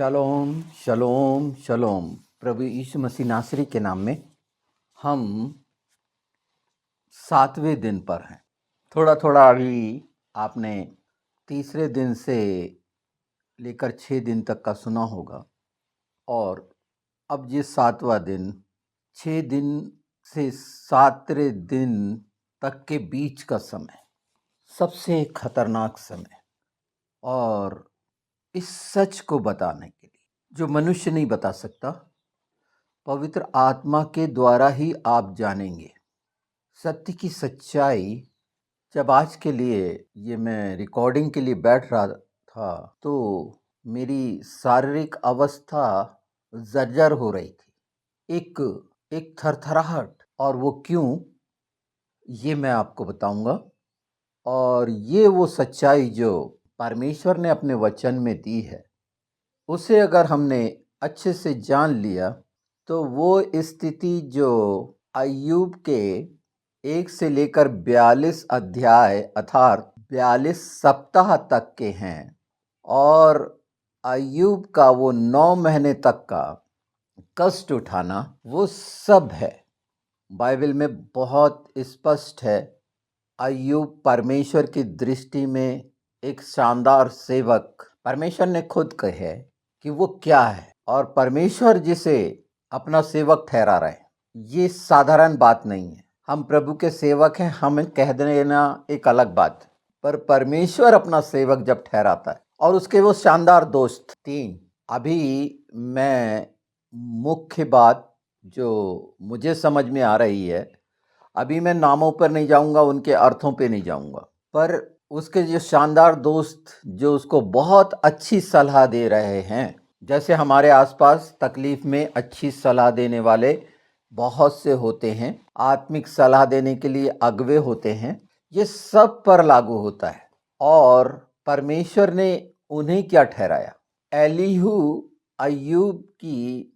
शलोम शलोम शलोम। प्रभु यीशु मसीह नासरी के नाम में हम 7वें दिन पर हैं। थोड़ा थोड़ा अभी आपने तीसरे दिन से लेकर 6 दिन तक का सुना होगा, और अब ये 7वां दिन 6 दिन से 7वें दिन तक के बीच का समय सबसे खतरनाक समय, और इस सच को बताने के लिए जो मनुष्य नहीं बता सकता, पवित्र आत्मा के द्वारा ही आप जानेंगे सत्य की सच्चाई। जब आज के लिए ये मैं रिकॉर्डिंग के लिए बैठ रहा था तो मेरी शारीरिक अवस्था जर्जर हो रही थी, एक थरथराहट। और वो क्यों, ये मैं आपको बताऊंगा। और ये वो सच्चाई जो परमेश्वर ने अपने वचन में दी है, उसे अगर हमने अच्छे से जान लिया तो वो स्थिति जो अय्यूब के 1 से लेकर 42 अध्याय अर्थात 42 सप्ताह तक के हैं, और अय्यूब का वो 9 महीने तक का कष्ट उठाना, वो सब है। बाइबल में बहुत स्पष्ट है, अय्यूब परमेश्वर की दृष्टि में एक शानदार सेवक परमेश्वर ने खुद कहे कि वो क्या है, और परमेश्वर जिसे अपना सेवक ठहरा रहे, ये साधारण बात नहीं है। हम प्रभु के सेवक हैं, हमें कह देना एक अलग बात, पर परमेश्वर अपना सेवक जब ठहराता है, और उसके वो शानदार दोस्त 3। अभी मैं मुख्य बात जो मुझे समझ में आ रही है, अभी मैं नामों पर नहीं जाऊंगा, उनके अर्थों पे नहीं जाऊंगा, पर उसके जो शानदार दोस्त जो उसको बहुत अच्छी सलाह दे रहे हैं, जैसे हमारे आसपास तकलीफ में अच्छी सलाह देने वाले बहुत से होते हैं, आत्मिक सलाह देने के लिए अगवे होते हैं, ये सब पर लागू होता है। और परमेश्वर ने उन्हें क्या ठहराया? एलीहू अय्यूब की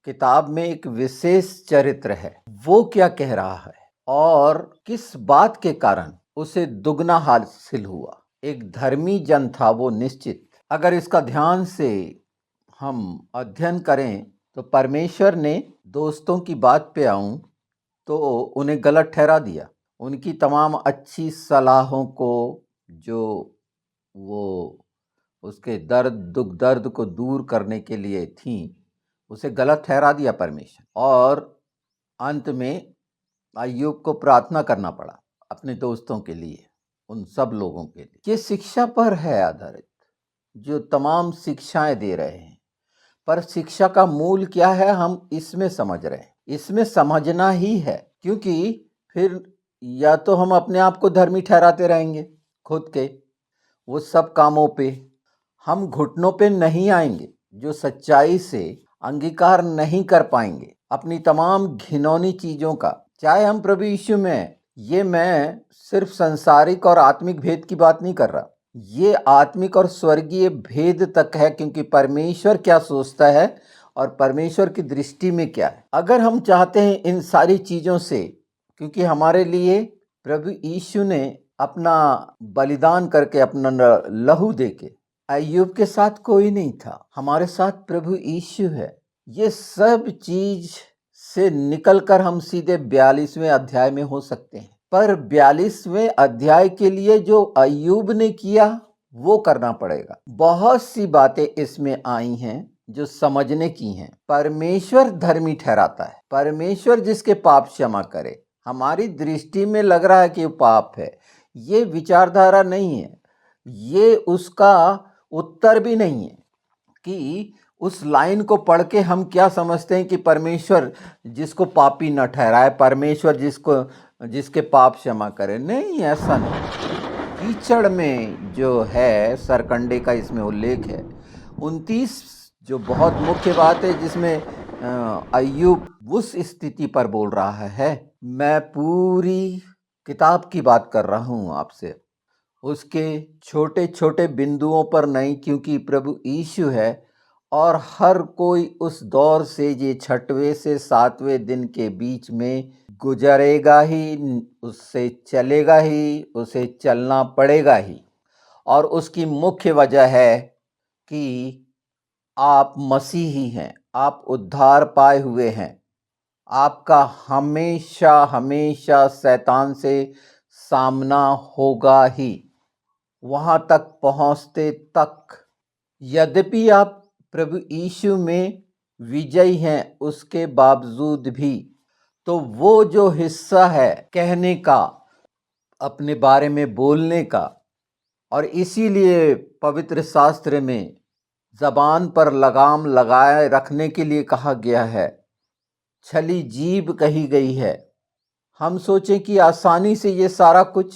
किताब में एक विशेष चरित्र है। वो क्या कह रहा है और किस बात के कारण उसे दुगना हासिल हुआ? एक धर्मी जन था वो, निश्चित। अगर इसका ध्यान से हम अध्ययन करें तो परमेश्वर ने दोस्तों की बात पे आऊं तो उन्हें गलत ठहरा दिया। उनकी तमाम अच्छी सलाहों को, जो वो उसके दुख दर्द को दूर करने के लिए थी, उसे गलत ठहरा दिया परमेश्वर। और अंत में अय्यूब को प्रार्थना करना पड़ा अपने दोस्तों के लिए, उन सब लोगों के लिए। ये शिक्षा पर है आधारित, जो तमाम शिक्षाएं दे रहे हैं, पर शिक्षा का मूल क्या है हम इसमें समझ रहे हैं। इसमें समझना ही है, क्योंकि फिर या तो हम अपने आप को धर्मी ठहराते रहेंगे खुद के वो सब कामों पे, हम घुटनों पे नहीं आएंगे, जो सच्चाई से अंगीकार नहीं कर पाएंगे अपनी तमाम घिनौनी चीजों का, चाहे हम प्रभु यीशु में। ये मैं सिर्फ संसारिक और आत्मिक भेद की बात नहीं कर रहा, ये आत्मिक और स्वर्गीय भेद तक है, क्योंकि परमेश्वर क्या सोचता है और परमेश्वर की दृष्टि में क्या है। अगर हम चाहते हैं इन सारी चीजों से, क्योंकि हमारे लिए प्रभु यीशु ने अपना बलिदान करके, अपना लहू देके, अय्यूब के साथ कोई नहीं था, हमारे साथ प्रभु यीशु है। ये सब चीज से निकलकर हम सीधे 42वें अध्याय में हो सकते हैं, पर 42वें अध्याय के लिए जो अय्यूब ने किया वो करना पड़ेगा। बहुत सी बातें इसमें आई हैं जो समझने की हैं। परमेश्वर धर्मी ठहराता है, परमेश्वर जिसके पाप क्षमा करे। हमारी दृष्टि में लग रहा है कि वो पाप है, ये विचारधारा नहीं है, ये उसका उत्तर भी नहीं है कि उस लाइन को पढ़ के हम क्या समझते हैं कि परमेश्वर जिसको पापी न ठहराए, परमेश्वर जिसके पाप क्षमा करे। नहीं, ऐसा नहीं। कीचड़ में जो है सरकंडे का इसमें उल्लेख है 29, जो बहुत मुख्य बात है, जिसमें अय्यूब उस स्थिति पर बोल रहा है। मैं पूरी किताब की बात कर रहा हूं आपसे, उसके छोटे छोटे बिंदुओं पर नहीं, क्योंकि प्रभु यीशु है और हर कोई उस दौर से ये 6वें से 7वें दिन के बीच में गुजरेगा ही, उससे चलेगा ही, उसे चलना पड़ेगा ही। और उसकी मुख्य वजह है कि आप मसीही हैं, आप उद्धार पाए हुए हैं। आपका हमेशा हमेशा शैतान से सामना होगा ही, वहाँ तक पहुँचते तक। यद्यपि आप प्रभु यीशु में विजयी हैं, उसके बावजूद भी तो वो जो हिस्सा है कहने का, अपने बारे में बोलने का, और इसीलिए पवित्र शास्त्र में जबान पर लगाम लगाए रखने के लिए कहा गया है, छली जीभ कही गई है। हम सोचें कि आसानी से ये सारा कुछ,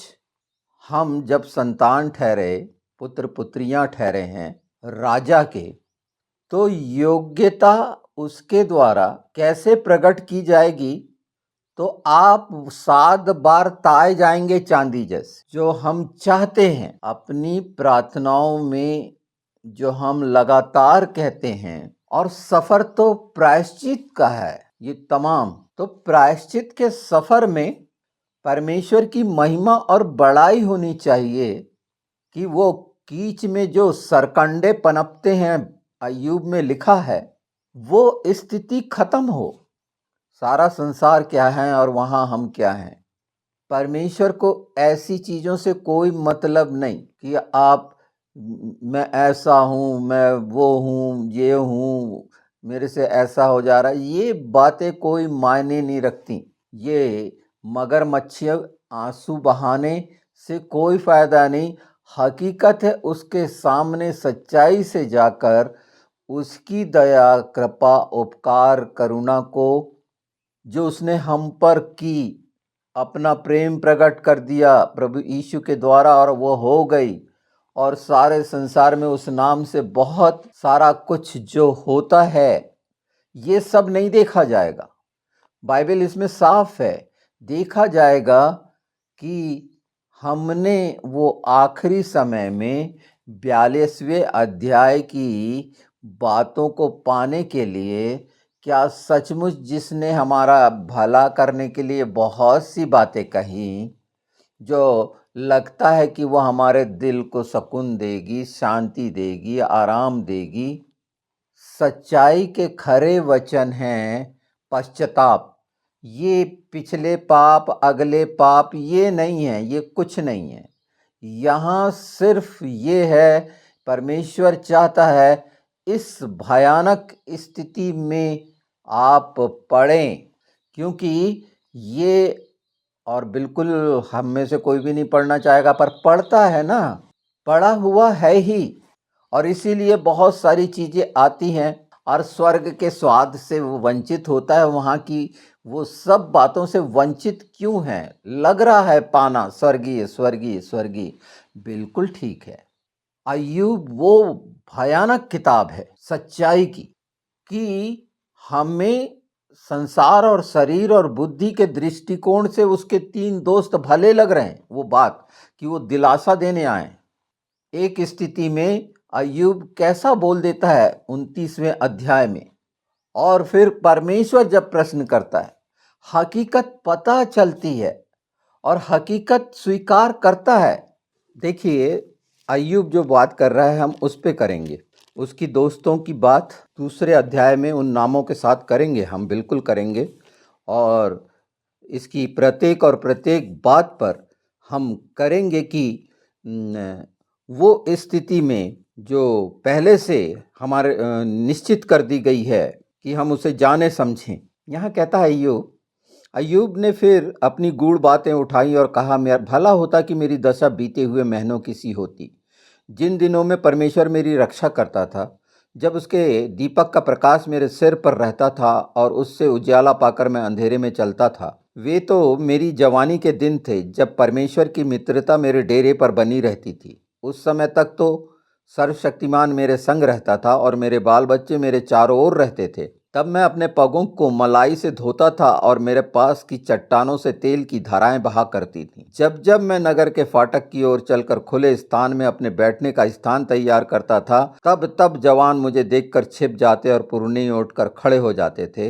हम जब संतान ठहरे, पुत्र पुत्रियां ठहरे हैं राजा के, तो योग्यता उसके द्वारा कैसे प्रकट की जाएगी? तो आप 7 बार ताए जाएंगे चांदी जैसे। जो हम चाहते हैं अपनी प्रार्थनाओं में, जो हम लगातार कहते हैं, और सफर तो प्रायश्चित का है ये तमाम, तो प्रायश्चित के सफर में परमेश्वर की महिमा और बड़ाई होनी चाहिए कि वो कीच में जो सरकंडे पनपते हैं, अय्यूब में लिखा है, वो स्थिति खत्म हो। सारा संसार क्या है और वहाँ हम क्या हैं। परमेश्वर को ऐसी चीज़ों से कोई मतलब नहीं कि आप मैं ऐसा हूँ, मैं वो हूँ, ये हूँ, मेरे से ऐसा हो जा रहा है, ये बातें कोई मायने नहीं रखती। ये मगरमच्छ आंसू बहाने से कोई फ़ायदा नहीं। हकीकत है उसके सामने सच्चाई से जाकर उसकी दया, कृपा, उपकार, करुणा को जो उसने हम पर की, अपना प्रेम प्रकट कर दिया प्रभु यीशु के द्वारा, और वो हो गई। और सारे संसार में उस नाम से बहुत सारा कुछ जो होता है, ये सब नहीं देखा जाएगा। बाइबल इसमें साफ है, देखा जाएगा कि हमने वो आखिरी समय में 42वें अध्याय की बातों को पाने के लिए, क्या सचमुच जिसने हमारा भला करने के लिए बहुत सी बातें कही, जो लगता है कि वह हमारे दिल को सुकून देगी, शांति देगी, आराम देगी, सच्चाई के खरे वचन हैं पश्चाताप। ये पिछले पाप, अगले पाप, ये नहीं है, ये कुछ नहीं है। यहाँ सिर्फ ये है, परमेश्वर चाहता है इस भयानक स्थिति में आप पढ़ें, क्योंकि ये, और बिल्कुल हम में से कोई भी नहीं पढ़ना चाहेगा, पर पढ़ता है ना, पढ़ा हुआ है ही। और इसीलिए बहुत सारी चीज़ें आती हैं और स्वर्ग के स्वाद से वो वंचित होता है। वहाँ की वो सब बातों से वंचित क्यों है? लग रहा है पाना स्वर्गीय स्वर्गीय स्वर्गीय, बिल्कुल ठीक है। अय्यूब वो भयानक किताब है सच्चाई की, कि हमें संसार और शरीर और बुद्धि के दृष्टिकोण से उसके 3 दोस्त भले लग रहे हैं, वो बात कि वो दिलासा देने आए। एक स्थिति में अय्यूब कैसा बोल देता है 29वें अध्याय में, और फिर परमेश्वर जब प्रश्न करता है, हकीकत पता चलती है और हकीकत स्वीकार करता है। देखिए, अय्यूब जो बात कर रहा है हम उस पे करेंगे, उसकी दोस्तों की बात दूसरे अध्याय में उन नामों के साथ करेंगे, हम बिल्कुल करेंगे। और इसकी प्रत्येक और प्रत्येक बात पर हम करेंगे कि वो स्थिति में जो पहले से हमारे निश्चित कर दी गई है कि हम उसे जाने समझें। यहाँ कहता है अय्यूब ने फिर अपनी गूढ़ बातें उठाई और कहा, मेरा भला होता कि मेरी दशा बीते हुए महीनों की सी होती, जिन दिनों में परमेश्वर मेरी रक्षा करता था, जब उसके दीपक का प्रकाश मेरे सिर पर रहता था और उससे उजाला पाकर मैं अंधेरे में चलता था। वे तो मेरी जवानी के दिन थे, जब परमेश्वर की मित्रता मेरे डेरे पर बनी रहती थी। उस समय तक तो सर्वशक्तिमान मेरे संग रहता था और मेरे बाल बच्चे मेरे चारों ओर रहते थे। तब मैं अपने पगों को मलाई से धोता था और मेरे पास की चट्टानों से तेल की धाराएं बहा करती थीं। जब जब मैं नगर के फाटक की ओर चलकर खुले स्थान में अपने बैठने का स्थान तैयार करता था, तब तब जवान मुझे देखकर छिप जाते और पुरनी उठकर खड़े हो जाते थे।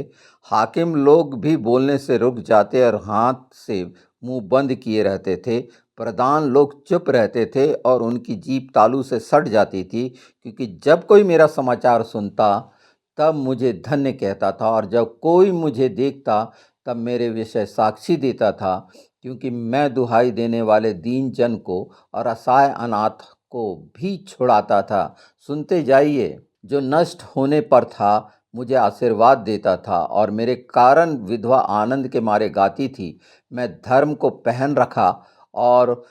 हाकिम लोग भी बोलने से रुक जाते और हाथ से मुंह बंद किए रहते थे। प्रधान लोग चुप रहते थे और उनकी जीभ तालू से सट जाती थी, क्योंकि जब कोई मेरा समाचार सुनता तब मुझे धन्य कहता था, और जब कोई मुझे देखता तब मेरे विषय साक्षी देता था, क्योंकि मैं दुहाई देने वाले दीन जन को और असहाय अनाथ को भी छुड़ाता था। सुनते जाइए। जो नष्ट होने पर था मुझे आशीर्वाद देता था, और मेरे कारण विधवा आनंद के मारे गाती थी। मैं धर्म को पहन रखा और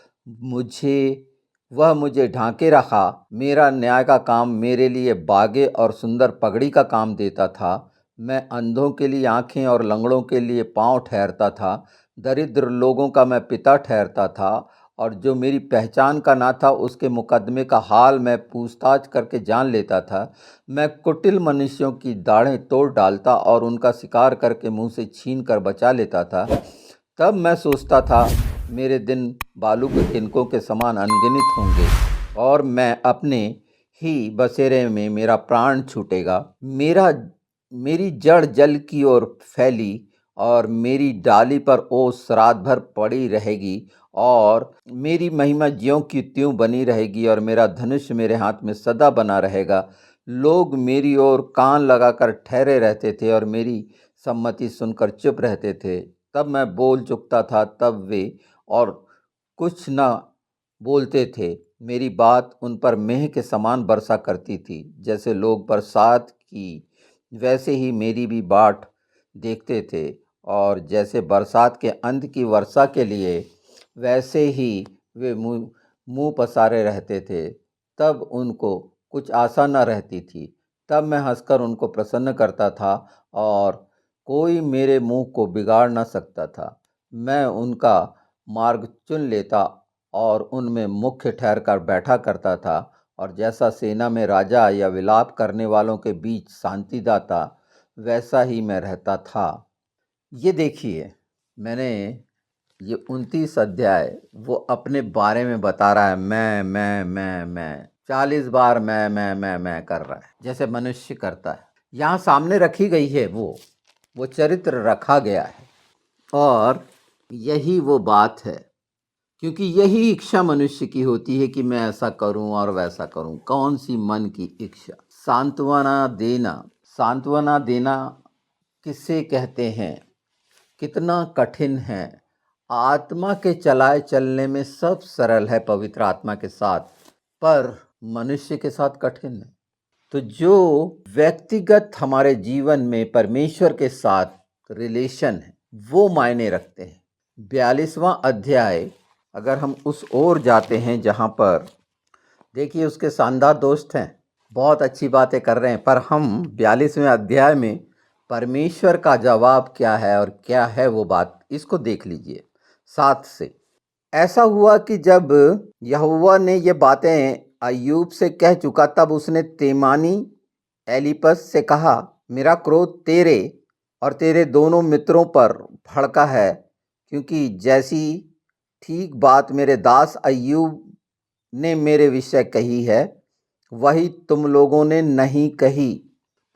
मुझे ढांके रखा। मेरा न्याय का काम मेरे लिए बागे और सुंदर पगड़ी का काम देता था। मैं अंधों के लिए आंखें और लंगड़ों के लिए पाँव ठहरता था। दरिद्र लोगों का मैं पिता ठहरता था, और जो मेरी पहचान का ना था उसके मुकदमे का हाल मैं पूछताछ करके जान लेता था। मैं कुटिल मनुष्यों की दाढ़ें तोड़ डालता और उनका शिकार करके मुंह से छीन कर बचा लेता था। तब मैं सोचता था, मेरे दिन बालू के तिनकों के समान अनगिनत होंगे, और मैं अपने ही बसेरे में मेरा प्राण छूटेगा। मेरी जड़ जल की ओर फैली, और मेरी डाली पर ओस रात भर पड़ी रहेगी, और मेरी महिमा ज्यों की त्यों बनी रहेगी, और मेरा धनुष मेरे हाथ में सदा बना रहेगा। लोग मेरी ओर कान लगाकर ठहरे रहते थे और मेरी सम्मति सुनकर चुप रहते थे। तब मैं बोल चुकता था, तब वे और कुछ न बोलते थे। मेरी बात उन पर मेंह के समान बरसा करती थी। जैसे लोग बरसात की, वैसे ही मेरी भी बाट देखते थे, और जैसे बरसात के अंत की वर्षा के लिए, वैसे ही वे मुंह पसारे रहते थे। तब उनको कुछ आशा न रहती थी। तब मैं हंसकर उनको प्रसन्न करता था, और कोई मेरे मुंह को बिगाड़ न सकता था। मैं उनका मार्ग चुन लेता और उनमें मुख्य ठहर कर बैठा करता था, और जैसा सेना में राजा या विलाप करने वालों के बीच शांतिदाता, वैसा ही मैं रहता था। ये देखिए, मैंने ये 29 अध्याय वो अपने बारे में बता रहा है। मैं 40 बार मैं कर रहा है, जैसे मनुष्य करता है। यहाँ सामने रखी गई है, वो चरित्र रखा गया है, और यही वो बात है, क्योंकि यही इच्छा मनुष्य की होती है कि मैं ऐसा करूं और वैसा करूं। कौन सी मन की इच्छा? सांत्वना देना किसे कहते हैं? कितना कठिन है। आत्मा के चलाए चलने में सब सरल है पवित्र आत्मा के साथ, पर मनुष्य के साथ कठिन है। तो जो व्यक्तिगत हमारे जीवन में परमेश्वर के साथ रिलेशन है, वो मायने रखते हैं। 42वां अध्याय, अगर हम उस ओर जाते हैं जहाँ पर देखिए उसके शानदार दोस्त हैं, बहुत अच्छी बातें कर रहे हैं, पर हम 42वें अध्याय में परमेश्वर का जवाब क्या है और क्या है वो बात, इसको देख लीजिए 7 से। ऐसा हुआ कि जब यहोवा ने ये बातें अय्यूब से कह चुका, तब उसने तेमानी एलीपस से कहा, मेरा क्रोध तेरे और तेरे दोनों मित्रों पर भड़का है, क्योंकि जैसी ठीक बात मेरे दास अय्यूब ने मेरे विषय कही है, वही तुम लोगों ने नहीं कही।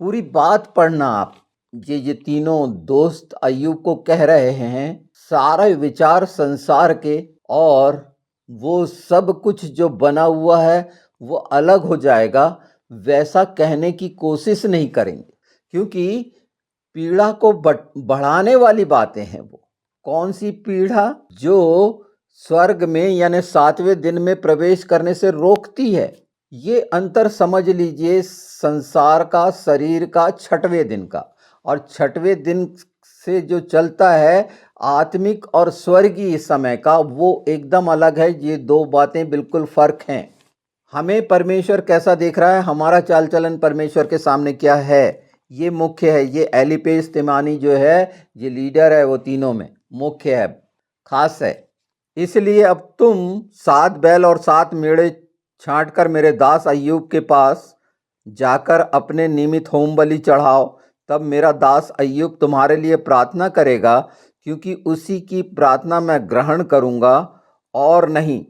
पूरी बात पढ़ना आप। ये तीनों दोस्त अय्यूब को कह रहे हैं सारे विचार संसार के, और वो सब कुछ जो बना हुआ है वो अलग हो जाएगा, वैसा कहने की कोशिश नहीं करेंगे, क्योंकि पीड़ा को बढ़ाने वाली बातें हैं। वो कौन सी पीड़ा? जो स्वर्ग में यानी 7वें दिन में प्रवेश करने से रोकती है। ये अंतर समझ लीजिए, संसार का, शरीर का, 6वें दिन का, और 6वें दिन से जो चलता है आत्मिक और स्वर्गीय समय का, वो एकदम अलग है। ये दो बातें बिल्कुल फर्क हैं। हमें परमेश्वर कैसा देख रहा है, हमारा चाल चलन परमेश्वर के सामने क्या है, ये मुख्य है। ये एलिपेस तिमानी जो है, ये लीडर है, वो तीनों में मुख्य है, खास है। इसलिए अब तुम 7 बैल और 7 मेढ़े छांट कर मेरे दास अय्यूब के पास जाकर अपने निमित्त होम बलि चढ़ाओ। तब मेरा दास अय्यूब तुम्हारे लिए प्रार्थना करेगा, क्योंकि उसी की प्रार्थना मैं ग्रहण करूँगा, और नहीं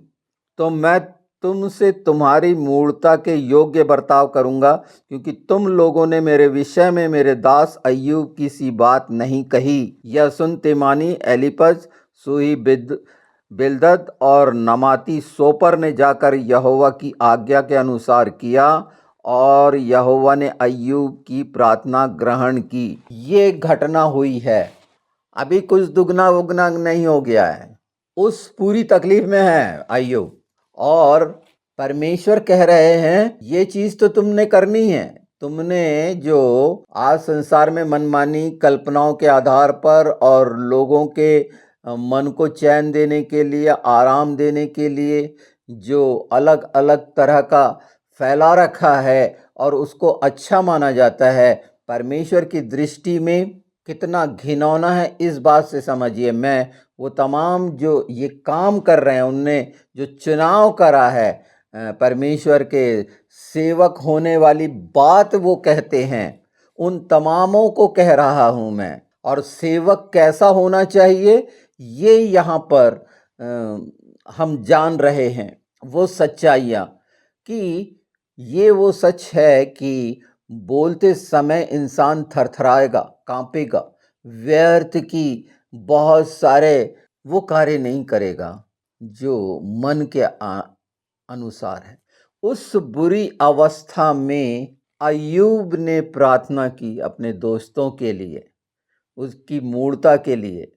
तो मैं तुमसे तुम्हारी मूढ़ता के योग्य बर्ताव करूँगा, क्योंकि तुम लोगों ने मेरे विषय में मेरे दास अय्यूब की सी बात नहीं कही। यह सुन तेमानी एलीपज सूही बिलदद और नमाती सोपर ने जाकर यहोवा की आज्ञा के अनुसार किया और यहोवा ने अय्यूब की प्रार्थना ग्रहण की। ये घटना हुई है, अभी कुछ दुगना उगना नहीं हो गया है, उस पूरी तकलीफ में है अय्यूब, और परमेश्वर कह रहे हैं ये चीज़ तो तुमने करनी है। तुमने जो आज संसार में मनमानी कल्पनाओं के आधार पर और लोगों के मन को चैन देने के लिए, आराम देने के लिए जो अलग अलग तरह का फैला रखा है और उसको अच्छा माना जाता है, परमेश्वर की दृष्टि में कितना घिनौना है इस बात से समझिए। मैं वो तमाम जो ये काम कर रहे हैं, उनने जो चुनाव करा है परमेश्वर के सेवक होने वाली बात वो कहते हैं, उन तमामों को कह रहा हूँ मैं। और सेवक कैसा होना चाहिए ये यहाँ पर हम जान रहे हैं वो सच्चाइयाँ, कि ये वो सच है कि बोलते समय इंसान थरथराएगा, कांपेगा, व्यर्थ की बहुत सारे वो कार्य नहीं करेगा जो मन के अनुसार है। उस बुरी अवस्था में अय्यूब ने प्रार्थना की अपने दोस्तों के लिए, उसकी मूर्ता के लिए।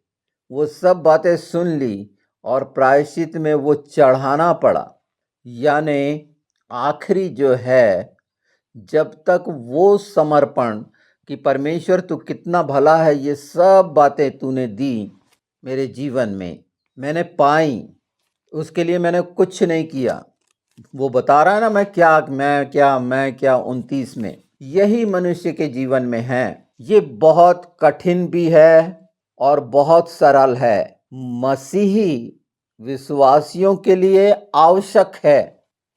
वो सब बातें सुन ली और प्रायश्चित में वो चढ़ाना पड़ा, यानी आखिरी जो है, जब तक वो समर्पण कि परमेश्वर तू कितना भला है, ये सब बातें तूने दी मेरे जीवन में, मैंने पाई, उसके लिए मैंने कुछ नहीं किया। वो बता रहा है ना, मैं क्या 29 में, यही मनुष्य के जीवन में है। ये बहुत कठिन भी है और बहुत सरल है, मसीही विश्वासियों के लिए आवश्यक है,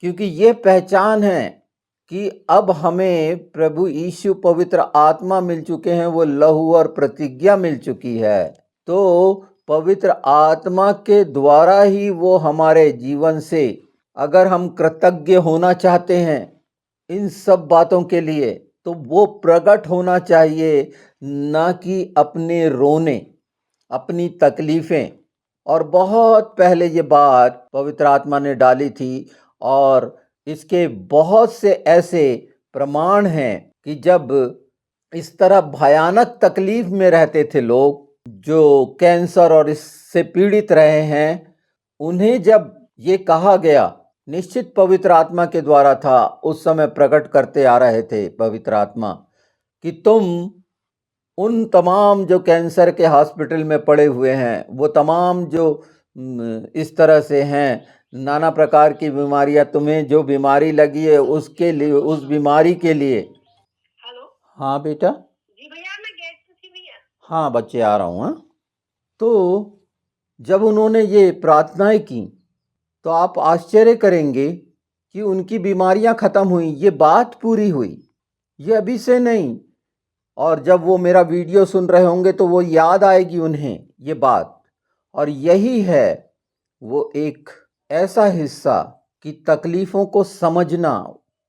क्योंकि ये पहचान है कि अब हमें प्रभु यीशु पवित्र आत्मा मिल चुके हैं, वो लहू और प्रतिज्ञा मिल चुकी है। तो पवित्र आत्मा के द्वारा ही वो हमारे जीवन से, अगर हम कृतज्ञ होना चाहते हैं इन सब बातों के लिए, तो वो प्रकट होना चाहिए, ना कि अपने रोने, अपनी तकलीफ़ें। और बहुत पहले ये बात पवित्र आत्मा ने डाली थी, और इसके बहुत से ऐसे प्रमाण हैं कि जब इस तरह भयानक तकलीफ में रहते थे लोग जो कैंसर और इससे पीड़ित रहे हैं, उन्हें जब ये कहा गया, निश्चित पवित्र आत्मा के द्वारा था, उस समय प्रकट करते आ रहे थे पवित्र आत्मा, कि तुम उन तमाम जो कैंसर के हॉस्पिटल में पड़े हुए हैं, वो तमाम जो इस तरह से हैं, नाना प्रकार की बीमारियां, तुम्हें जो बीमारी लगी है उसके लिए, उस बीमारी के लिए। हेलो। हाँ बेटा। जी भैया, मैं गेट पे थी भैया। हाँ बच्चे, आ रहा हूँ। हाँ, तो जब उन्होंने ये प्रार्थनाएं की तो आप आश्चर्य करेंगे कि उनकी बीमारियां खत्म हुई, ये बात पूरी हुई, ये अभी से नहीं। और जब वो मेरा वीडियो सुन रहे होंगे तो वो याद आएगी उन्हें ये बात। और यही है वो एक ऐसा हिस्सा कि तकलीफ़ों को समझना,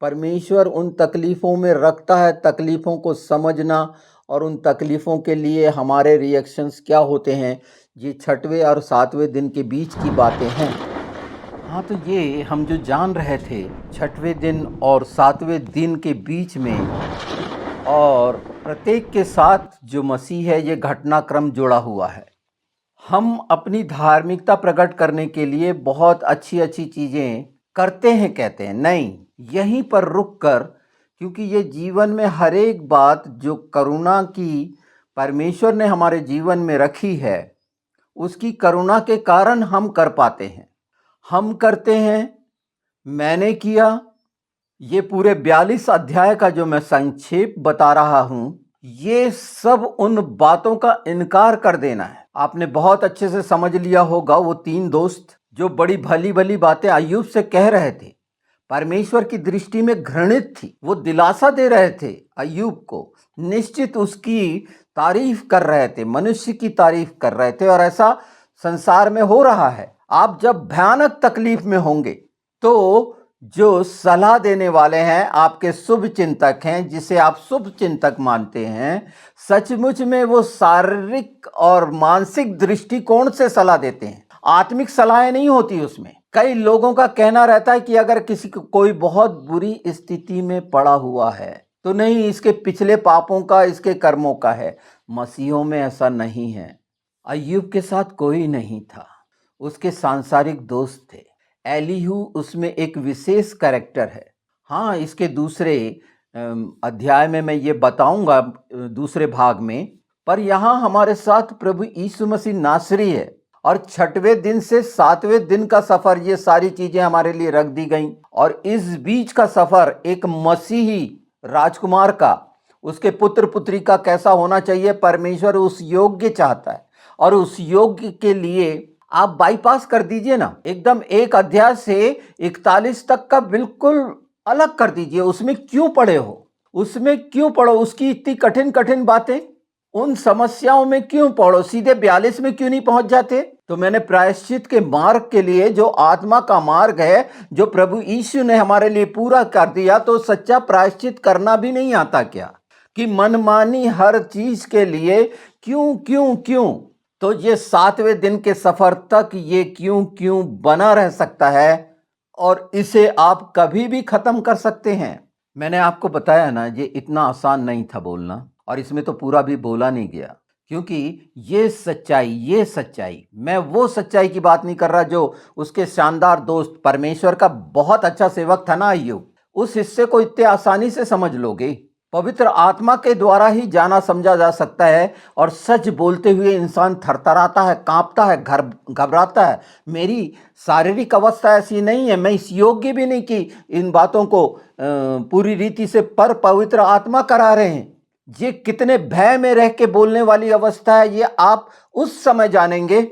परमेश्वर उन तकलीफ़ों में रखता है, तकलीफ़ों को समझना और उन तकलीफ़ों के लिए हमारे रिएक्शंस क्या होते हैं, ये 6वें और 7वें दिन के बीच की बातें हैं। हाँ, तो ये हम जो जान रहे थे 6वें दिन और 7वें दिन के बीच में, और प्रत्येक के साथ जो मसीह है ये घटनाक्रम जुड़ा हुआ है। हम अपनी धार्मिकता प्रकट करने के लिए बहुत अच्छी अच्छी चीज़ें करते हैं, कहते हैं नहीं, यहीं पर रुक कर, क्योंकि ये जीवन में हर एक बात जो करुणा की परमेश्वर ने हमारे जीवन में रखी है, उसकी करुणा के कारण हम कर पाते हैं, हम करते हैं। मैंने किया, ये पूरे 42 अध्याय का जो मैं संक्षेप बता रहा हूं, ये सब उन बातों का इनकार कर देना है। आपने बहुत अच्छे से समझ लिया होगा, वो 3 दोस्त जो बड़ी भली भली बातें अय्यूब से कह रहे थे, परमेश्वर की दृष्टि में घृणित थी, वो दिलासा दे रहे थे अय्यूब को, निश्चित उसकी तारीफ कर रहे थे, मनुष्य की तारीफ कर रहे थे। और ऐसा संसार में हो रहा है। आप जब भयानक तकलीफ में होंगे तो जो सलाह देने वाले हैं आपके शुभ चिंतक हैं, जिसे आप शुभ चिंतक मानते हैं, सचमुच में वो शारीरिक और मानसिक दृष्टिकोण से सलाह देते हैं। आत्मिक सलाहें नहीं होती उसमें। कई लोगों का कहना रहता है कि अगर किसी को कोई बहुत बुरी स्थिति में पड़ा हुआ है तो नहीं, इसके पिछले पापों का, इसके कर्मों का है। मसीहों में ऐसा नहीं है। अय्यूब के साथ कोई नहीं था, उसके सांसारिक दोस्त थे। एलीहू उसमें एक विशेष कैरेक्टर है। हाँ, इसके दूसरे अध्याय में मैं ये बताऊंगा, दूसरे भाग में। पर यहाँ हमारे साथ प्रभु यीशु मसीह नासरी है, और 6वें दिन से 7वें दिन का सफर, ये सारी चीजें हमारे लिए रख दी गई। और इस बीच का सफर एक मसीही राजकुमार का, उसके पुत्र पुत्री का कैसा होना चाहिए, परमेश्वर उस योग्य चाहता है। और उस योग्य के लिए आप बाईपास कर दीजिए ना, एकदम एक अध्याय से 41 तक का बिल्कुल अलग कर दीजिए। उसमें क्यों पड़े हो, उसमें क्यों पढ़ो, उसकी इतनी कठिन कठिन बातें, उन समस्याओं में क्यों पढ़ो, सीधे 42 में क्यों नहीं पहुंच जाते। तो मैंने प्रायश्चित के मार्ग के लिए, जो आत्मा का मार्ग है, जो प्रभु यीशु ने हमारे लिए पूरा कर दिया, तो सच्चा प्रायश्चित करना भी नहीं आता क्या, कि मनमानी हर चीज के लिए क्यों क्यों क्यों। तो ये 7वें दिन के सफर तक ये क्यों क्यों बना रह सकता है, और इसे आप कभी भी खत्म कर सकते हैं। मैंने आपको बताया ना, ये इतना आसान नहीं था बोलना, और इसमें तो पूरा भी बोला नहीं गया, क्योंकि ये सच्चाई, मैं वो सच्चाई की बात नहीं कर रहा जो उसके शानदार दोस्त, परमेश्वर का बहुत अच्छा सेवक था ना अय्यूब, उस हिस्से को इतने आसानी से समझ लोगे। पवित्र आत्मा के द्वारा ही जाना समझा जा सकता है। और सच बोलते हुए इंसान थरथराता है, कांपता है, घबराता है। मेरी शारीरिक अवस्था ऐसी नहीं है, मैं इस योग्य भी नहीं कि इन बातों को पूरी रीति से, पर पवित्र आत्मा करा रहे हैं। ये कितने भय में रह के बोलने वाली अवस्था है, ये आप उस समय जानेंगे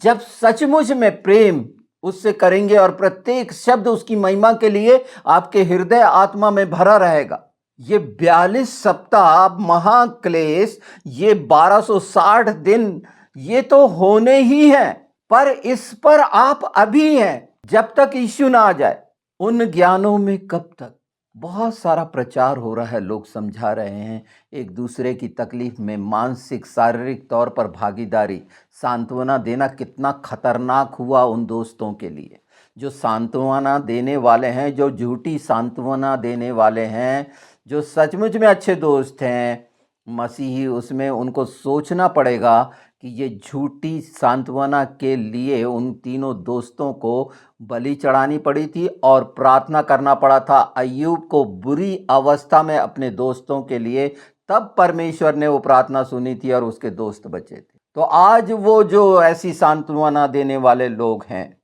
जब सचमुच में प्रेम उससे करेंगे, और प्रत्येक शब्द उसकी महिमा के लिए आपके हृदय आत्मा में भरा रहेगा। ये 42 सप्ताह महाक्लेश, ये 1260 दिन, ये तो होने ही है, पर इस पर आप अभी हैं जब तक यीशु ना आ जाए। उन ज्ञानों में कब तक? बहुत सारा प्रचार हो रहा है, लोग समझा रहे हैं, एक दूसरे की तकलीफ में मानसिक शारीरिक तौर पर भागीदारी, सांत्वना देना कितना खतरनाक हुआ उन दोस्तों के लिए जो सांत्वना देने वाले हैं, जो झूठी सांत्वना देने वाले हैं, जो सचमुच में अच्छे दोस्त हैं मसीही। उसमें उनको सोचना पड़ेगा कि ये झूठी सांत्वना के लिए उन तीनों दोस्तों को बलि चढ़ानी पड़ी थी, और प्रार्थना करना पड़ा था अय्यूब को बुरी अवस्था में अपने दोस्तों के लिए। तब परमेश्वर ने वो प्रार्थना सुनी थी और उसके दोस्त बचे थे। तो आज वो जो ऐसी सांत्वना देने वाले लोग हैं,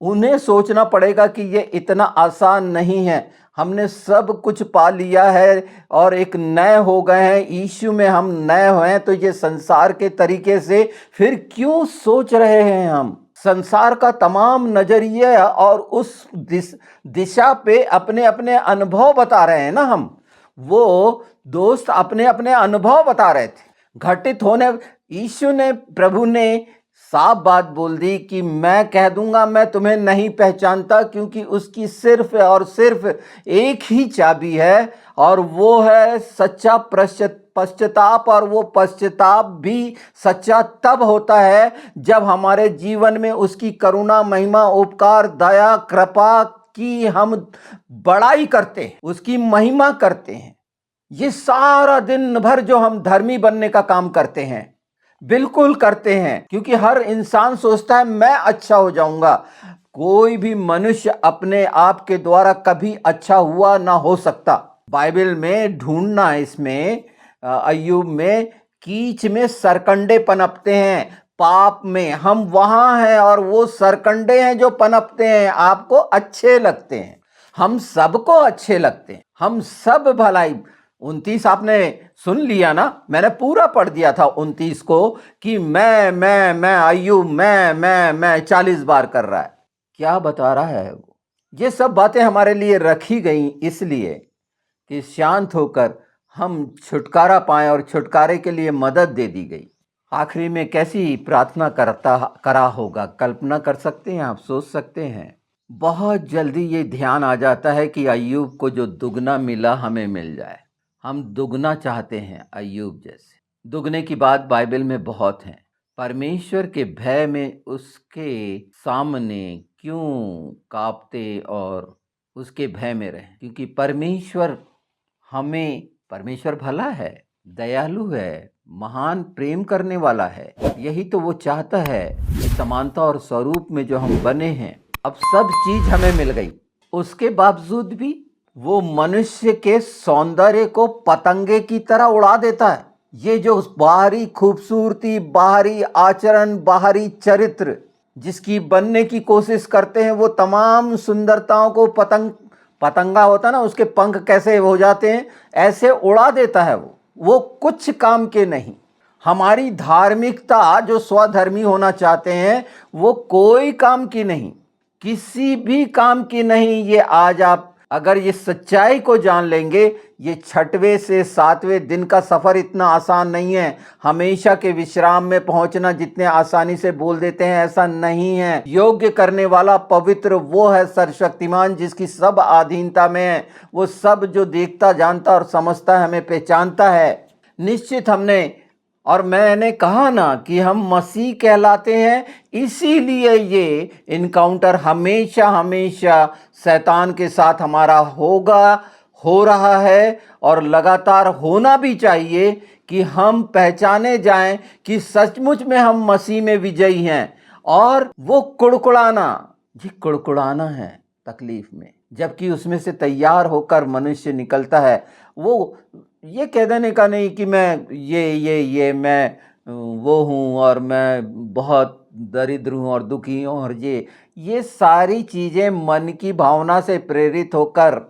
उन्हें सोचना पड़ेगा कि ये इतना आसान नहीं है। हमने सब कुछ पा लिया है और एक नए हो गए हैं, यीशु में हम नए हुए हैं, तो ये संसार के तरीके से फिर क्यों सोच रहे हैं हम? संसार का तमाम नजरिया और उस दिशा पे अपने अपने अनुभव बता रहे हैं ना हम। वो दोस्त अपने अपने अनुभव बता रहे थे घटित होने। यीशु ने, प्रभु ने साफ बात बोल दी कि मैं कह दूंगा मैं तुम्हें नहीं पहचानता, क्योंकि उसकी सिर्फ और सिर्फ एक ही चाबी है, और वो है सच्चा पश्चाताप। और वो पश्चाताप भी सच्चा तब होता है जब हमारे जीवन में उसकी करुणा, महिमा, उपकार, दया, कृपा की हम बड़ाई करते हैं, उसकी महिमा करते हैं। ये सारा दिन भर जो हम धर्मी बनने का काम करते हैं, बिल्कुल करते हैं, क्योंकि हर इंसान सोचता है मैं अच्छा हो जाऊंगा। कोई भी मनुष्य अपने आप के द्वारा कभी अच्छा हुआ ना हो सकता। बाइबल में ढूंढना, इसमें अय्यूब में कीच में सरकंडे पनपते हैं, पाप में हम वहां हैं, और वो सरकंडे हैं जो पनपते हैं, आपको अच्छे लगते हैं, हम सबको अच्छे लगते हैं, हम सब भलाई। 29 आपने सुन लिया ना, मैंने पूरा पढ़ दिया था 29 को, कि मैं अय्यूब मैं 40 बार कर रहा है। क्या बता रहा है वो? ये सब बातें हमारे लिए रखी गई इसलिए कि शांत होकर हम छुटकारा पाएं, और छुटकारे के लिए मदद दे दी गई। आखिरी में कैसी प्रार्थना करा होगा, कल्पना कर सकते हैं आप, सोच सकते हैं? बहुत जल्दी ये ध्यान आ जाता है कि अय्यूब को जो दुगना मिला हमें मिल जाए। हम दुगना चाहते हैं अय्यूब जैसे। दुगने की बात बाइबल में बहुत है। परमेश्वर के भय में उसके सामने क्यों कांपते और उसके भय में रहें? क्योंकि परमेश्वर भला है, दयालु है, महान प्रेम करने वाला है। यही तो वो चाहता है कि समानता और स्वरूप में जो हम बने हैं, अब सब चीज हमें मिल गई, उसके बावजूद भी वो मनुष्य के सौंदर्य को पतंगे की तरह उड़ा देता है। ये जो बाहरी खूबसूरती, बाहरी आचरण, बाहरी चरित्र जिसकी बनने की कोशिश करते हैं, वो तमाम सुंदरताओं को पतंगा होता ना, उसके पंख कैसे हो जाते हैं, ऐसे उड़ा देता है वो कुछ काम के नहीं। हमारी धार्मिकता, जो स्वधर्मी होना चाहते हैं, वो कोई काम की नहीं, किसी भी काम की नहीं। ये आज आप अगर ये सच्चाई को जान लेंगे, ये 6वें से 7वें दिन का सफर इतना आसान नहीं है। हमेशा के विश्राम में पहुंचना जितने आसानी से बोल देते हैं, ऐसा नहीं है। योग्य करने वाला पवित्र वो है सर्वशक्तिमान, जिसकी सब अधीनता में है। वो सब जो देखता, जानता और समझता है, हमें पहचानता है। निश्चित और मैंने कहा ना कि हम मसीह कहलाते हैं, इसीलिए ये इनकाउंटर हमेशा हमेशा शैतान के साथ हमारा हो रहा है और लगातार होना भी चाहिए, कि हम पहचाने जाएं कि सचमुच में हम मसीह में विजयी हैं। और वो कुड़कुड़ाना है तकलीफ में, जबकि उसमें से तैयार होकर मनुष्य निकलता है। वो ये कह देने का नहीं कि मैं ये मैं वो हूँ और मैं बहुत दरिद्र हूँ और दुखी हूँ, और ये सारी चीज़ें मन की भावना से प्रेरित होकर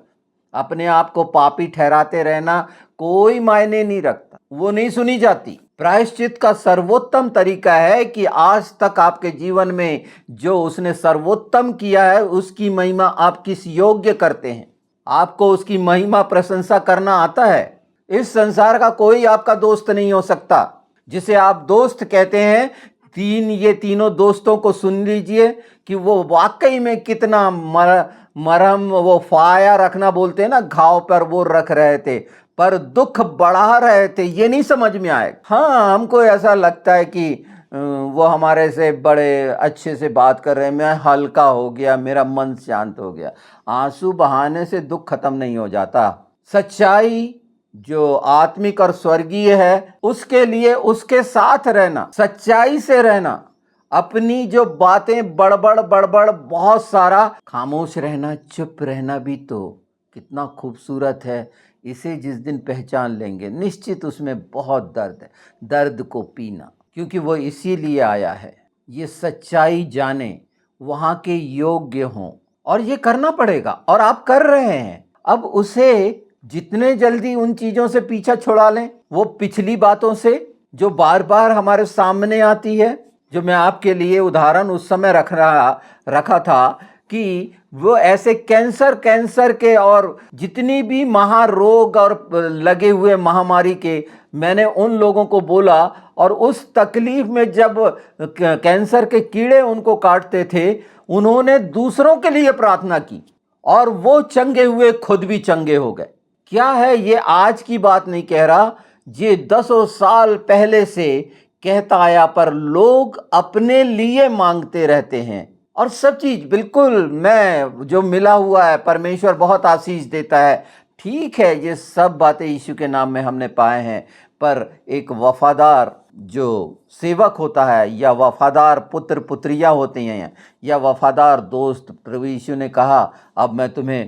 अपने आप को पापी ठहराते रहना कोई मायने नहीं रखता, वो नहीं सुनी जाती। प्रायश्चित का सर्वोत्तम तरीका है कि आज तक आपके जीवन में जो उसने सर्वोत्तम किया है, उसकी महिमा आप किस योग्य करते हैं? आपको उसकी महिमा प्रशंसा करना आता है? इस संसार का कोई आपका दोस्त नहीं हो सकता। जिसे आप दोस्त कहते हैं, ये तीनों दोस्तों को सुन लीजिए कि वो वाकई में कितना मरहम, वो फाया रखना बोलते हैं ना, घाव पर वो रख रहे थे, पर दुख बढ़ा रहे थे। ये नहीं समझ में आए। हाँ, हमको ऐसा लगता है कि वो हमारे से बड़े अच्छे से बात कर रहे हैं, मैं हल्का हो गया, मेरा मन शांत हो गया। आंसू बहाने से दुख खत्म नहीं हो जाता। सच्चाई जो आत्मिक और स्वर्गीय है, उसके लिए उसके साथ रहना, सच्चाई से रहना, अपनी जो बातें बड़बड़ बहुत सारा, खामोश रहना, चुप रहना भी तो कितना खूबसूरत है। इसे जिस दिन पहचान लेंगे, निश्चित उसमें बहुत दर्द है। दर्द को पीना, क्योंकि वो इसीलिए आया है, ये सच्चाई जाने, वहाँ के योग्य हों, और ये करना पड़ेगा और आप कर रहे हैं। अब उसे जितने जल्दी उन चीज़ों से पीछा छुड़ा लें, वो पिछली बातों से जो बार बार हमारे सामने आती है, जो मैं आपके लिए उदाहरण उस समय रखा था कि वो ऐसे कैंसर के और जितनी भी महारोग और लगे हुए महामारी के, मैंने उन लोगों को बोला, और उस तकलीफ में जब कैंसर के कीड़े उनको काटते थे, उन्होंने दूसरों के लिए प्रार्थना की और वो चंगे हुए, खुद भी चंगे हो गए। क्या है, ये आज की बात नहीं कह रहा, ये 10 साल पहले से कहता आया, पर लोग अपने लिए मांगते रहते हैं। और सब चीज बिल्कुल, मैं जो मिला हुआ है, परमेश्वर बहुत आशीष देता है, ठीक है, ये सब बातें यीशु के नाम में हमने पाए हैं। पर एक वफादार जो सेवक होता है, या वफादार पुत्र पुत्रिया होते हैं, या वफादार दोस्त, प्रभु यीशु ने कहा, अब मैं तुम्हें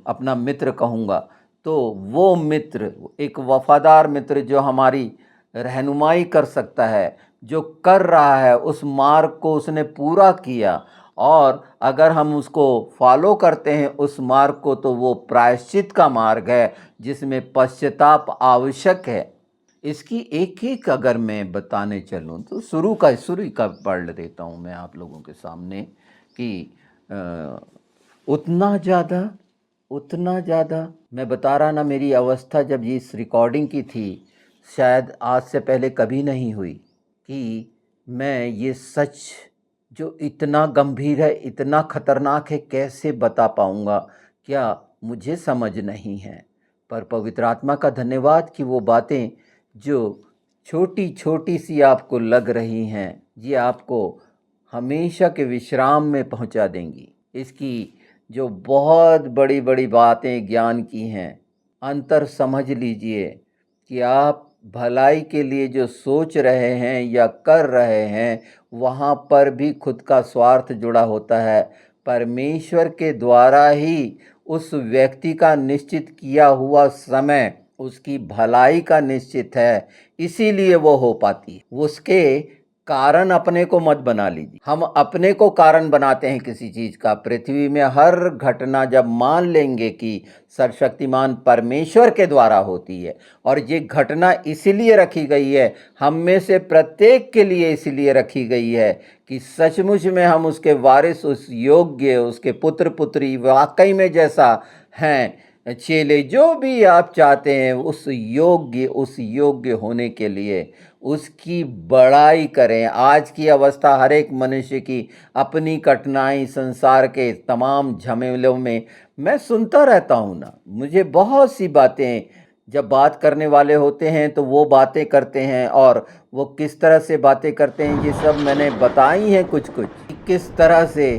अपना मित्र कहूँगा। तो वो मित्र, एक वफादार मित्र जो हमारी रहनुमाई कर सकता है, जो कर रहा है, उस मार्ग को उसने पूरा किया, और अगर हम उसको फॉलो करते हैं उस मार्ग को, तो वो प्रायश्चित का मार्ग है, जिसमें पश्चाताप आवश्यक है। इसकी एक अगर मैं बताने चलूँ, तो शुरू का पढ़ देता हूँ मैं आप लोगों के सामने, कि उतना ज़्यादा मैं बता रहा ना, मेरी अवस्था जब ये इस रिकॉर्डिंग की थी, शायद आज से पहले कभी नहीं हुई, कि मैं ये सच जो इतना गंभीर है, इतना खतरनाक है, कैसे बता पाऊँगा, क्या मुझे समझ नहीं है। पर पवित्र आत्मा का धन्यवाद कि वो बातें जो छोटी छोटी सी आपको लग रही हैं, ये आपको हमेशा के विश्राम में पहुंचा देंगी। इसकी जो बहुत बड़ी बड़ी बातें ज्ञान की हैं, अंतर समझ लीजिए कि आप भलाई के लिए जो सोच रहे हैं या कर रहे हैं, वहाँ पर भी खुद का स्वार्थ जुड़ा होता है। परमेश्वर के द्वारा ही उस व्यक्ति का निश्चित किया हुआ समय उसकी भलाई का निश्चित है, इसीलिए वो हो पाती है। उसके कारण अपने को मत बना लीजिए। हम अपने को कारण बनाते हैं किसी चीज़ का। पृथ्वी में हर घटना जब मान लेंगे कि सर्वशक्तिमान परमेश्वर के द्वारा होती है, और ये घटना इसलिए रखी गई है, हम में से प्रत्येक के लिए इसलिए रखी गई है कि सचमुच में हम उसके वारिस, उस योग्य, उसके पुत्र पुत्री वाकई में जैसा हैं, चेले जो भी आप चाहते हैं, उस योग्य होने के लिए उसकी बड़ाई करें। आज की अवस्था हर एक मनुष्य की अपनी कठिनाई, संसार के तमाम झमेलों में मैं सुनता रहता हूँ ना, मुझे बहुत सी बातें, जब बात करने वाले होते हैं तो वो बातें करते हैं, और वो किस तरह से बातें करते हैं ये सब मैंने बताई हैं कुछ कुछ, किस तरह से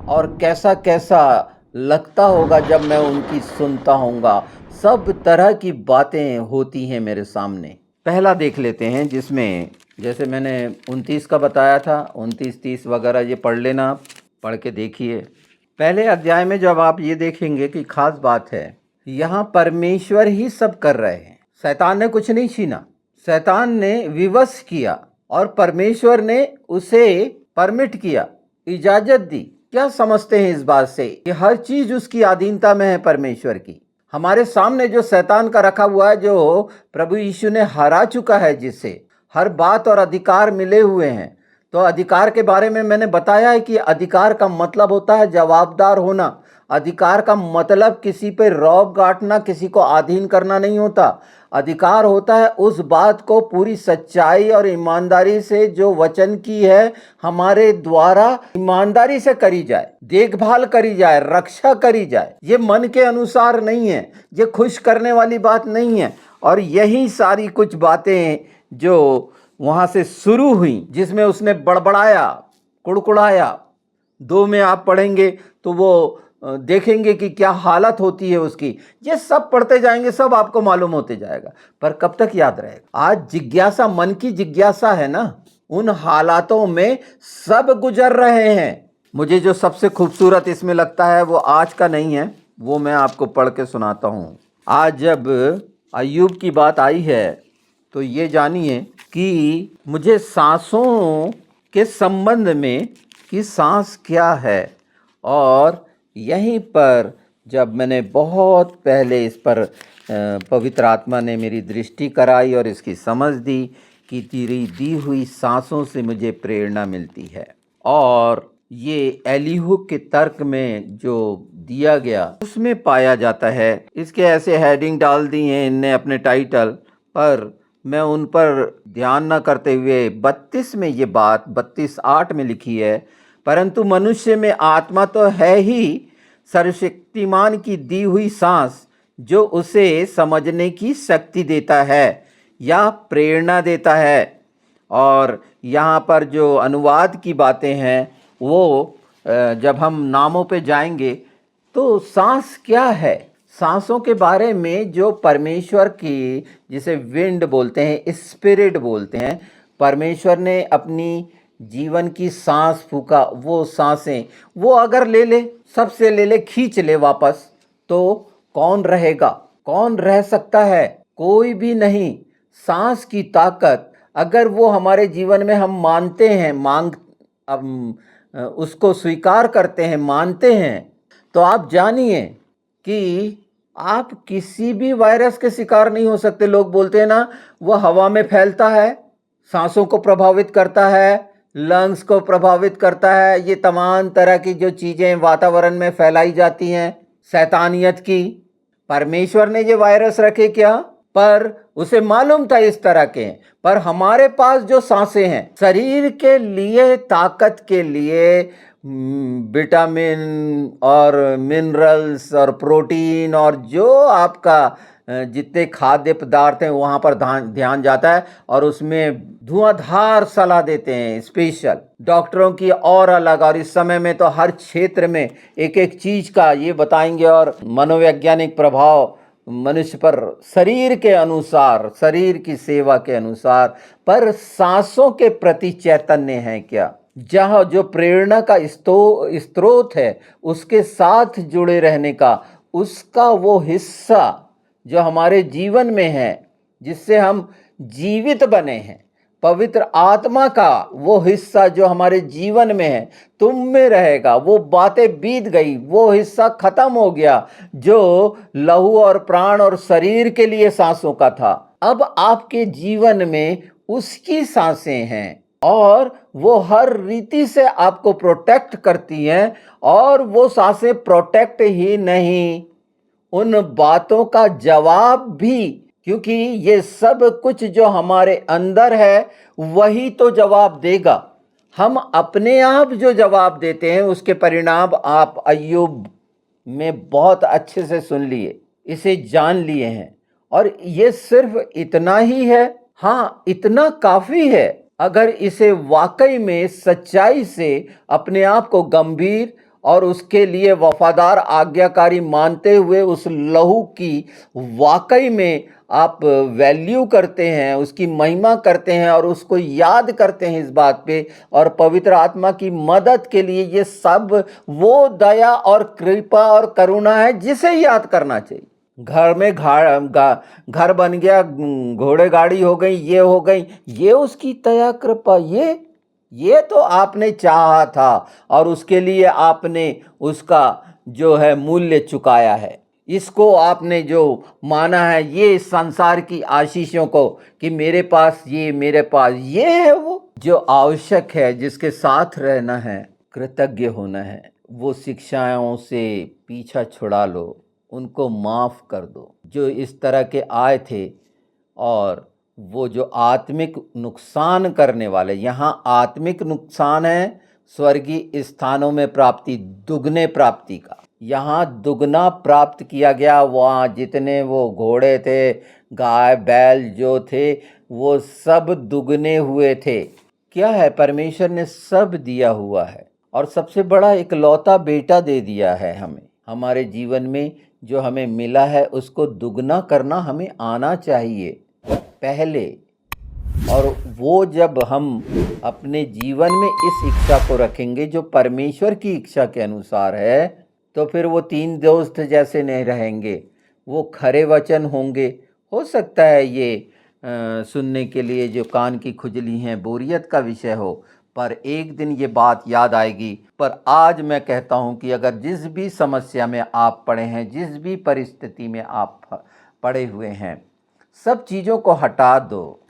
और कैसा कैसा लगता होगा जब मैं उनकी सुनता हूँगा। सब तरह की बातें होती हैं मेरे सामने। पहला देख लेते हैं, जिसमें जैसे मैंने 29 का बताया था, 29, 30 वगैरह ये पढ़ लेना, आप पढ़ के देखिए। पहले अध्याय में जब आप ये देखेंगे कि खास बात है, यहाँ परमेश्वर ही सब कर रहे हैं। शैतान ने कुछ नहीं छीना, शैतान ने विवश किया और परमेश्वर ने उसे परमिट किया, इजाजत दी। क्या समझते हैं इस बात से कि हर चीज उसकी अधीनता में है परमेश्वर की। हमारे सामने जो शैतान का रखा हुआ है, जो प्रभु यीशु ने हरा चुका है, जिससे हर बात और अधिकार मिले हुए हैं। तो अधिकार के बारे में मैंने बताया है कि अधिकार का मतलब होता है जवाबदार होना। अधिकार का मतलब किसी पे रौब गांठना, किसी को अधीन करना नहीं होता। अधिकार होता है उस बात को पूरी सच्चाई और ईमानदारी से, जो वचन की है हमारे द्वारा, ईमानदारी से करी जाए, देखभाल करी जाए, रक्षा करी जाए। ये मन के अनुसार नहीं है, ये खुश करने वाली बात नहीं है। और यही सारी कुछ बातें जो वहां से शुरू हुई, जिसमें उसने बड़बड़ाया, कुड़कुड़ाया, 2 में आप पढ़ेंगे तो वो देखेंगे कि क्या हालत होती है उसकी। ये सब पढ़ते जाएंगे, सब आपको मालूम होते जाएगा, पर कब तक याद रहेगा। आज जिज्ञासा, मन की जिज्ञासा है ना, उन हालातों में सब गुजर रहे हैं। मुझे जो सबसे खूबसूरत इसमें लगता है वो आज का नहीं है, वो मैं आपको पढ़ के सुनाता हूँ। आज जब अय्यूब की बात आई है तो ये जानिए कि मुझे सांसों के संबंध में कि सांस क्या है, और यहीं पर जब मैंने बहुत पहले इस पर पवित्र आत्मा ने मेरी दृष्टि कराई और इसकी समझ दी कि तेरी दी हुई सांसों से मुझे प्रेरणा मिलती है। और ये एलीहू के तर्क में जो दिया गया उसमें पाया जाता है। इसके ऐसे हेडिंग डाल दी हैं इनने अपने टाइटल पर, मैं उन पर ध्यान न करते हुए 32 में ये बात 32:8 में लिखी है, परंतु मनुष्य में आत्मा तो है ही, सर्वशक्तिमान की दी हुई सांस, जो उसे समझने की शक्ति देता है या प्रेरणा देता है। और यहाँ पर जो अनुवाद की बातें हैं वो जब हम नामों पे जाएंगे तो सांस क्या है, सांसों के बारे में जो परमेश्वर की, जिसे विंड बोलते हैं, स्पिरिट बोलते हैं, परमेश्वर ने अपनी जीवन की सांस फूका, वो सांसें वो अगर ले ले, सबसे ले ले, खींच ले वापस, तो कौन रहेगा, कौन रह सकता है? कोई भी नहीं। सांस की ताकत अगर वो हमारे जीवन में हम मानते हैं, उसको स्वीकार करते हैं, मानते हैं, तो आप जानिए कि आप किसी भी वायरस के शिकार नहीं हो सकते। लोग बोलते हैं ना, वो हवा में फैलता है, सांसों को प्रभावित करता है, लंग्स को प्रभावित करता है, ये तमाम तरह की जो चीज़ें वातावरण में फैलाई जाती हैं शैतानियत की। परमेश्वर ने ये वायरस रखे क्या? पर उसे मालूम था इस तरह के। पर हमारे पास जो सांसें हैं, शरीर के लिए, ताकत के लिए, विटामिन और मिनरल्स और प्रोटीन और जो आपका जितने खाद्य पदार्थ हैं वहाँ पर ध्यान जाता है और उसमें धुआंधार सलाह देते हैं स्पेशल डॉक्टरों की और अलग। और इस समय में तो हर क्षेत्र में एक एक चीज़ का ये बताएंगे और मनोवैज्ञानिक प्रभाव मनुष्य पर शरीर के अनुसार, शरीर की सेवा के अनुसार। पर सांसों के प्रति चैतन्य है क्या? जहाँ जो प्रेरणा का स्रोत है उसके साथ जुड़े रहने का, उसका वो हिस्सा जो हमारे जीवन में है जिससे हम जीवित बने हैं, पवित्र आत्मा का वो हिस्सा जो हमारे जीवन में है तुम में रहेगा। वो बातें बीत गई, वो हिस्सा खत्म हो गया जो लहू और प्राण और शरीर के लिए सांसों का था। अब आपके जीवन में उसकी सांसें हैं और वो हर रीति से आपको प्रोटेक्ट करती हैं। और वो सांसें प्रोटेक्ट ही नहीं, उन बातों का जवाब भी, क्योंकि ये सब कुछ जो हमारे अंदर है वही तो जवाब देगा। हम अपने आप जो जवाब देते हैं उसके परिणाम आप अय्यूब में बहुत अच्छे से सुन लिए, इसे जान लिए हैं। और ये सिर्फ इतना ही है, हाँ इतना काफ़ी है। अगर इसे वाकई में सच्चाई से अपने आप को गंभीर और उसके लिए वफादार आज्ञाकारी मानते हुए उस लहू की वाकई में आप वैल्यू करते हैं, उसकी महिमा करते हैं और उसको याद करते हैं इस बात पे, और पवित्र आत्मा की मदद के लिए ये सब वो दया और कृपा और करुणा है जिसे याद करना चाहिए। घर में घर बन गया, घोड़े गाड़ी हो गई, ये हो गई, ये उसकी दया कृपा, ये तो आपने चाहा था और उसके लिए आपने उसका जो है मूल्य चुकाया है। इसको आपने जो माना है, ये संसार की आशीषों को कि मेरे पास ये है, वो जो आवश्यक है, जिसके साथ रहना है, कृतज्ञ होना है। वो शिक्षाओं से पीछा छुड़ा लो, उनको माफ़ कर दो जो इस तरह के आए थे। और वो जो आत्मिक नुकसान करने वाले, यहाँ आत्मिक नुकसान है, स्वर्गीय स्थानों में प्राप्ति, दुगने प्राप्ति का। यहाँ दुगना प्राप्त किया गया। वहाँ जितने वो घोड़े थे, गाय बैल जो थे, वो सब दुगने हुए थे। क्या है? परमेश्वर ने सब दिया हुआ है और सबसे बड़ा इकलौता बेटा दे दिया है हमें। हमारे जीवन में जो हमें मिला है उसको दुगना करना हमें आना चाहिए पहले। और वो जब हम अपने जीवन में इस इच्छा को रखेंगे जो परमेश्वर की इच्छा के अनुसार है, तो फिर वो तीन दोस्त जैसे नहीं रहेंगे, वो खरे वचन होंगे। हो सकता है ये सुनने के लिए जो कान की खुजली हैं बोरियत का विषय हो, पर एक दिन ये बात याद आएगी। पर आज मैं कहता हूँ कि अगर जिस भी समस्या में आप पड़े हैं, जिस भी परिस्थिति में आप पड़े हुए हैं, सब चीज़ों को हटा दो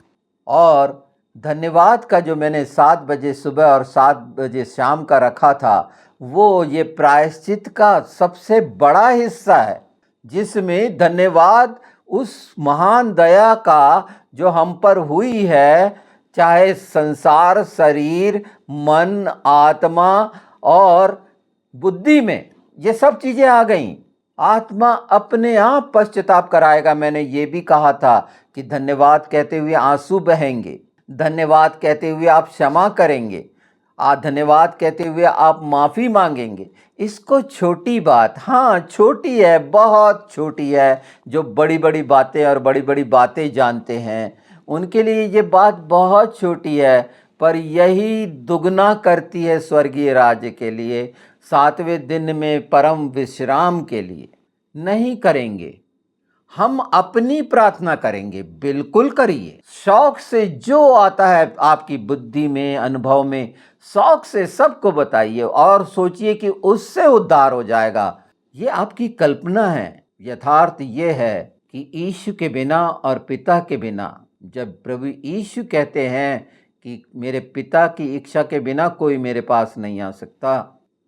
और धन्यवाद का जो मैंने 7 बजे सुबह और 7 बजे शाम का रखा था, वो ये प्रायश्चित का सबसे बड़ा हिस्सा है, जिसमें धन्यवाद उस महान दया का जो हम पर हुई है, चाहे संसार, शरीर, मन, आत्मा और बुद्धि में ये सब चीज़ें आ गईं। आत्मा अपने आप पश्चाताप कराएगा। मैंने ये भी कहा था कि धन्यवाद कहते हुए आंसू बहेंगे, धन्यवाद कहते हुए आप क्षमा करेंगे, धन्यवाद कहते हुए आप माफ़ी मांगेंगे। इसको छोटी बात, हाँ छोटी है, बहुत छोटी है, जो बड़ी बड़ी बातें और बड़ी बड़ी बातें जानते हैं उनके लिए ये बात बहुत छोटी है, पर यही दुगना करती है स्वर्गीय राज्य के लिए, 7वें दिन में परम विश्राम के लिए। नहीं करेंगे, हम अपनी प्रार्थना करेंगे, बिल्कुल करिए शौक से, जो आता है आपकी बुद्धि में, अनुभव में, शौक से सबको बताइए और सोचिए कि उससे उद्धार हो जाएगा। ये आपकी कल्पना है। यथार्थ ये है कि यीशु के बिना और पिता के बिना, जब प्रभु यीशु कहते हैं कि मेरे पिता की इच्छा के बिना कोई मेरे पास नहीं आ सकता,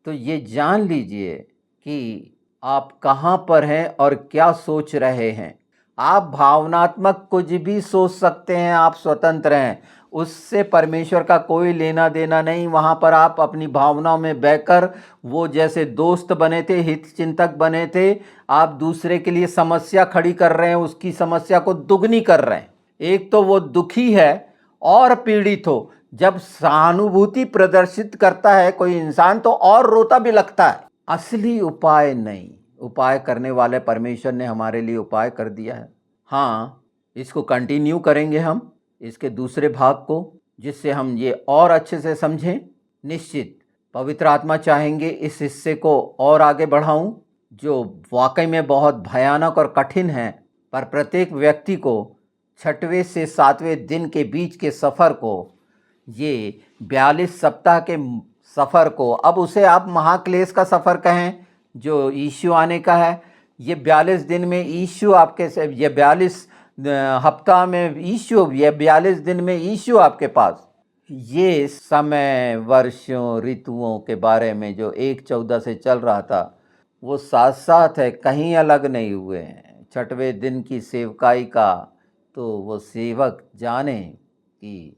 तो ये जान लीजिए कि आप कहाँ पर हैं और क्या सोच रहे हैं। आप भावनात्मक कुछ भी सोच सकते हैं, आप स्वतंत्र हैं। उससे परमेश्वर का कोई लेना देना नहीं। वहाँ पर आप अपनी भावनाओं में बहकर वो जैसे दोस्त बने थे, हित चिंतक बने थे, आप दूसरे के लिए समस्या खड़ी कर रहे हैं, उसकी समस्या को दुगनी कर रहे हैं। एक तो वो दुखी है और पीड़ित हो। जब सहानुभूति प्रदर्शित करता है कोई इंसान तो और रोता भी लगता है। असली उपाय नहीं, उपाय करने वाले परमेश्वर ने हमारे लिए उपाय कर दिया है। हाँ, इसको कंटिन्यू करेंगे हम इसके दूसरे भाग को, जिससे हम ये और अच्छे से समझें। निश्चित पवित्र आत्मा चाहेंगे इस हिस्से को और आगे बढ़ाऊं, जो वाकई में बहुत भयानक और कठिन है, पर प्रत्येक व्यक्ति को 6वें से 7वें दिन के बीच के सफ़र को, ये 42 सप्ताह के सफ़र को, अब उसे आप महाक्लेश का सफ़र कहें जो यीशु आने का है। ये 42 दिन में यीशु आपके से, ये 42 हफ्ता में यीशु, ये 42 दिन में यीशु आपके पास। ये समय, वर्षों, ऋतुओं के बारे में जो 1:14 से चल रहा था वो साथ साथ है, कहीं अलग नहीं हुए हैं। 6वें दिन की सेवकाई का तो वो सेवक जाने कि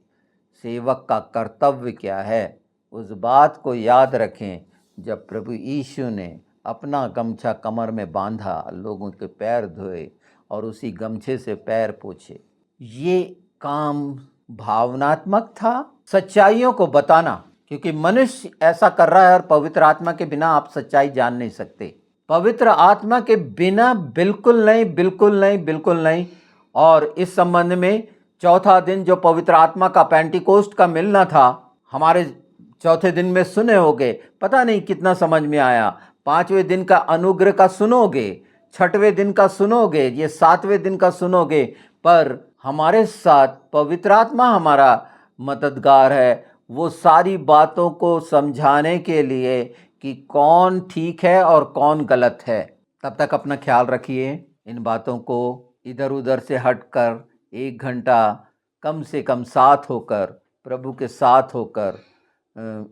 सेवक का कर्तव्य क्या है। उस बात को याद रखें जब प्रभु यीशु ने अपना गमछा कमर में बांधा, लोगों के पैर धोए और उसी गमछे से पैर पोंछे। ये काम भावनात्मक था, सच्चाइयों को बताना, क्योंकि मनुष्य ऐसा कर रहा है और पवित्र आत्मा के बिना आप सच्चाई जान नहीं सकते। पवित्र आत्मा के बिना बिल्कुल नहीं, बिल्कुल नहीं, बिल्कुल नहीं। और इस संबंध में चौथा दिन जो पवित्र आत्मा का पेंटिकोस्ट का मिलना था, हमारे चौथे दिन में सुने होगे, पता नहीं कितना समझ में आया। 5वें दिन का अनुग्रह का सुनोगे, 6वें दिन का सुनोगे, ये 7वें दिन का सुनोगे, पर हमारे साथ पवित्र आत्मा हमारा मददगार है वो सारी बातों को समझाने के लिए कि कौन ठीक है और कौन गलत है। तब तक अपना ख्याल रखिए। इन बातों को इधर उधर से हटकर 1 घंटा कम से कम साथ होकर, प्रभु के साथ होकर,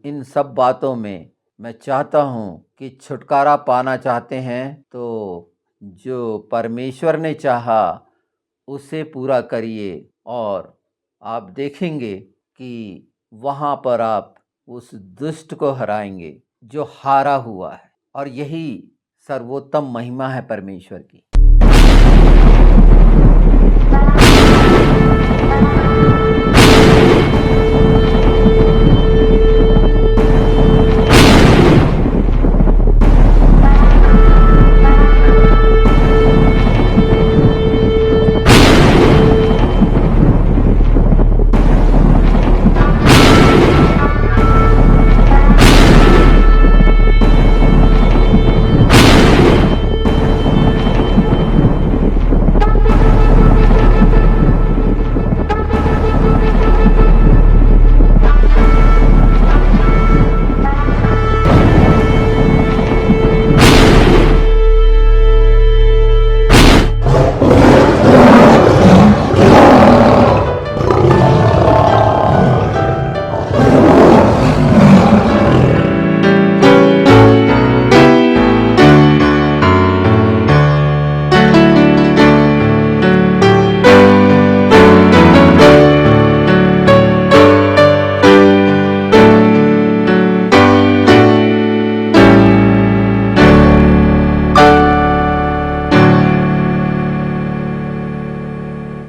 इन सब बातों में मैं चाहता हूँ कि छुटकारा पाना चाहते हैं तो जो परमेश्वर ने चाहा उसे पूरा करिए और आप देखेंगे कि वहाँ पर आप उस दुष्ट को हराएंगे जो हारा हुआ है। और यही सर्वोत्तम महिमा है परमेश्वर की।